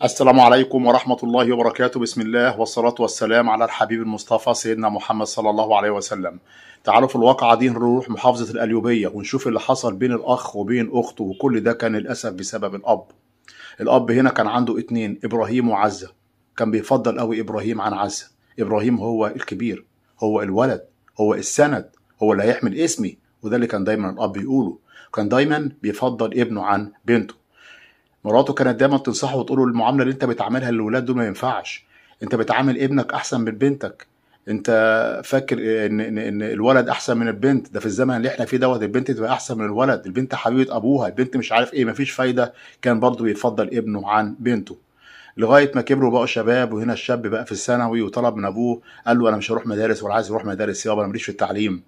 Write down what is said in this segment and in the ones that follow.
السلام عليكم ورحمة الله وبركاته. بسم الله والصلاة والسلام على الحبيب المصطفى سيدنا محمد صلى الله عليه وسلم. تعالوا في الواقعة دي نروح محافظة القليوبية ونشوف اللي حصل بين الأخ وبين أخته، وكل ده كان للأسف بسبب الأب. الأب هنا كان عنده اتنين، إبراهيم وعزة. كان بيفضل قوي إبراهيم عن عزة. إبراهيم هو الكبير، هو الولد، هو السند، هو اللي هيحمل اسمي، وده اللي كان دايما الأب يقوله. كان دايما بيفضل ابنه عن بنته. مراته كانت دايما تنصحه وتقوله المعامله اللي انت بتعاملها للولاد دول ما ينفعش. انت بتعامل ابنك احسن من بنتك. انت فاكر ان الولد احسن من البنت؟ ده في الزمن اللي احنا فيه دوت البنت تبقى احسن من الولد، البنت حبيبه ابوها، البنت مش عارف ايه، مفيش فايده. كان برضه بيفضل ابنه عن بنته لغايه ما كبروا بقوا شباب. وهنا الشاب بقى في الثانوي وطلب من ابوه، قال له انا مش هروح مدارس ولا عايز اروح مدارس يابا، انا ماليش في التعليم،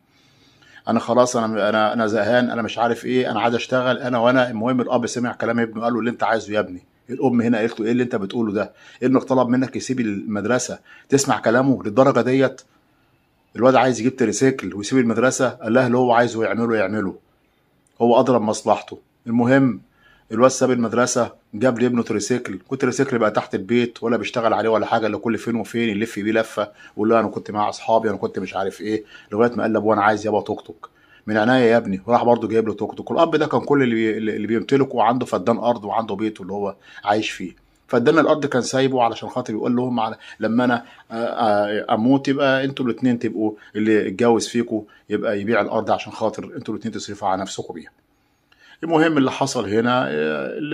انا خلاص، انا زهقان، انا مش عارف ايه، انا عايز اشتغل وانا. المهم الاب سمع كلام ابنه، قال له اللي انت عايزه يا ابني. الام هنا قالت له ايه اللي انت بتقوله ده؟ ابنك طلب منك يسيب المدرسه، تسمع كلامه للدرجه ديت؟ الواد عايز يجيب تريسيكل ويسيب المدرسه؟ قال لها اللي هو عايزه يعمله، هو اضرب مصلحته. المهم الواد ساب المدرسه، جاب لابنه تريسيكل، والتريسيكل بقى تحت البيت ولا بيشتغل عليه ولا حاجه، الا كل فين وفين يلف بيه لفه ويقول له انا كنت مع اصحابي، انا كنت مش عارف ايه، لغايه ما قال لابوه انا عايز يابا توك توك. من عناية يا ابني، وراح برضه جايب له توك توك. الاب ده كان كل اللي بيمتلكه، وعنده فدان ارض وعنده بيته اللي هو عايش فيه. فدان الارض كان سايبه علشان خاطر يقول لهم لما انا اموت يبقى انتوا الاثنين تبقوا، اللي اتجوز فيكم يبقى يبيع الارض عشان خاطر انتوا الاثنين تصرفوا على نفسكم بيها. المهم اللي حصل هنا،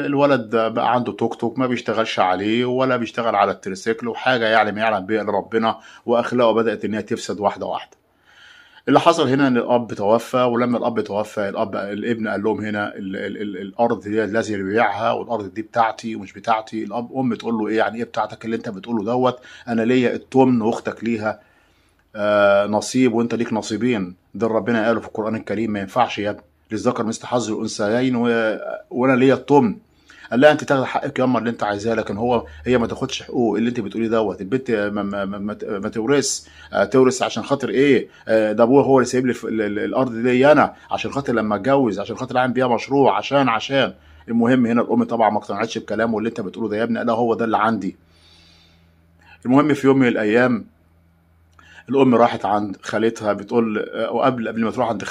الولد بقى عنده توك توك ما بيشتغلش عليه ولا بيشتغل على التريسيكل، وحاجه يعني ما يعلم بها الا ربنا، واخلاقه بدات ان هي تفسد واحده واحده. اللي حصل هنا ان الاب توفى، ولما الاب توفى الابن قال لهم هنا ال الارض دي لازم يبيعها، والارض دي بتاعتي ومش بتاعتي. ام تقول له ايه يعني ايه بتاعتك اللي انت بتقوله دوت؟ انا ليا التمن واختك ليها نصيب وانت ليك نصيبين. ده ربنا قاله في القران الكريم، ما ينفعش يا ابني، للذكر مثل حظ الانثيين وانا ليا التمن. قال لها انت تاخد حقك ياما اللي انت عايزاه، لكن هي ما تاخدش حقوق اللي انت بتقوليه دوت. البنت ما تورث. تورث عشان خاطر ايه؟ ده ابوها هو اللي سايب لي الارض دي انا، عشان خاطر لما اتجوز، عشان خاطر اعمل بيها مشروع، عشان. المهم هنا الام طبعا ما اقتنعتش بكلامه، اللي انت بتقوله ده يا ابني، لا هو ده اللي عندي. المهم في يوم من الايام الام راحت عند خالتها بتقول، وقبل ما تروح عند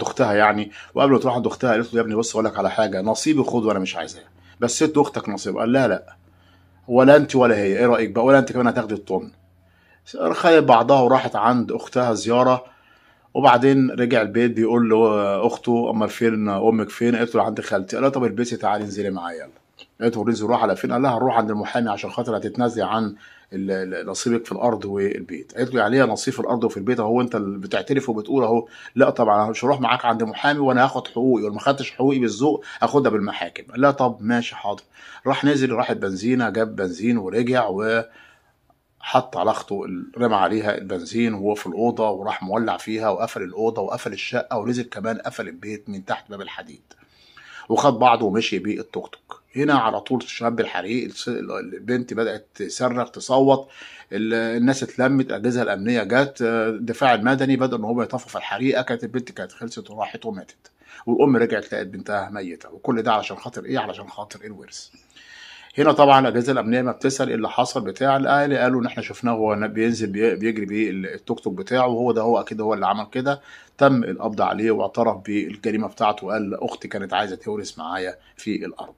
اختها يعني، وقبل ما تروح عند اختها قالت له يا ابني بص اقول لك على حاجه، نصيبي خد وانا مش عايزاه، بس ست اختك نصيب. قال لا لا، ولا انت ولا هي، ايه رايك بقى؟ ولا انت كمان هتاخدي الطن. خدت بعضها وراحت عند اختها زياره، وبعدين رجع البيت بيقول له اخته امال فين امك فين؟ قالت له عند خالتي. قال لها طب البسي تعالي انزلي معايا يلا. قالت له ننزل نروح على فين؟ قال لها هنروح عند المحامي عشان خاطر هتتنازلي عن نصيبك في الارض والبيت. قالت له يعني ايه نصيب في الارض وفي البيت؟ اهو انت اللي بتعترف وبتقول اهو. لا طبعا انا مش هروح معاك عند محامي وانا هاخد حقوقي، وما خدتش حقوقي بالذوق هاخدها بالمحاكم. لا طب ماشي حاضر. راح نزل، راح البنزينه جاب بنزين ورجع، وحط على اخته، رمى عليها البنزين وهو في الاوضه، وراح مولع فيها وقفل الاوضه وقفل الشقه، ونزل كمان قفل البيت من تحت باب الحديد، وخد بعضه ومشي بيه التوك توك. هنا على طول شاب الحريق، البنت بدأت تصرخ تصوت، الناس اتلمت، الأجهزة الأمنية جت، الدفاع المدني بدأ إن هم يطفوا في الحريقة. كانت البنت كانت خلصت وراحت وماتت، والأم رجعت لقت بنتها ميتة، وكل ده علشان خاطر إيه؟ علشان خاطر الورث. هنا طبعا الاجهزه الامنيه ما بتسال ايه اللي حصل بتاع، الاهالي قالوا ان احنا شفناه وهو بينزل بيجري بيه التوك توك بتاعه، وهو ده هو اكيد هو اللي عمل كده. تم القبض عليه واعترف بالجريمه بتاعته، وقال اختي كانت عايزه تورث معايا في الارض.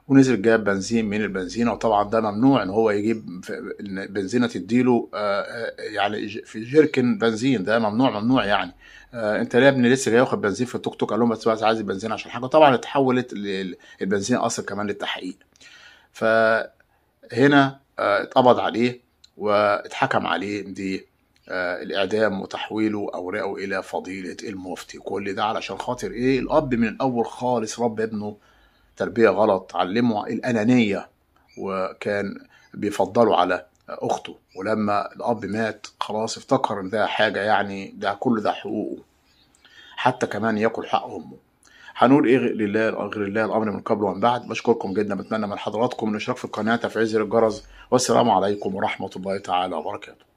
ونزل جاب بنزين من البنزينه، وطبعا ده ممنوع ان هو يجيب بنزينه تديله يعني في جيركن بنزين، ده ممنوع يعني. انت ليه يا ابني لسه جاي واخد بنزين في التوك توك؟ قال لهم بس عايز البنزين عشان حاجه. طبعا اتحولت البنزين اصلا كمان للتحقيق. فهنا اتقبض عليه واتحكم عليه الإعدام وتحويله أوراقه إلى فضيلة المفتي. كل ده علشان خاطر إيه؟ الأب من الأول خالص رب ابنه تربية غلط، علمه الأنانية، وكان بيفضله على أخته. ولما الأب مات خلاص افتكر إن ده حاجة، يعني ده كل ده حقوقه، حتى كمان ياكل حق أمه. هنقول ايه غير لله الامر من قبل ومن بعد. بشكركم جدا، بتمنى من حضراتكم الاشتراك في القناه، تفعيل زر الجرس، والسلام عليكم ورحمه الله تعالى وبركاته.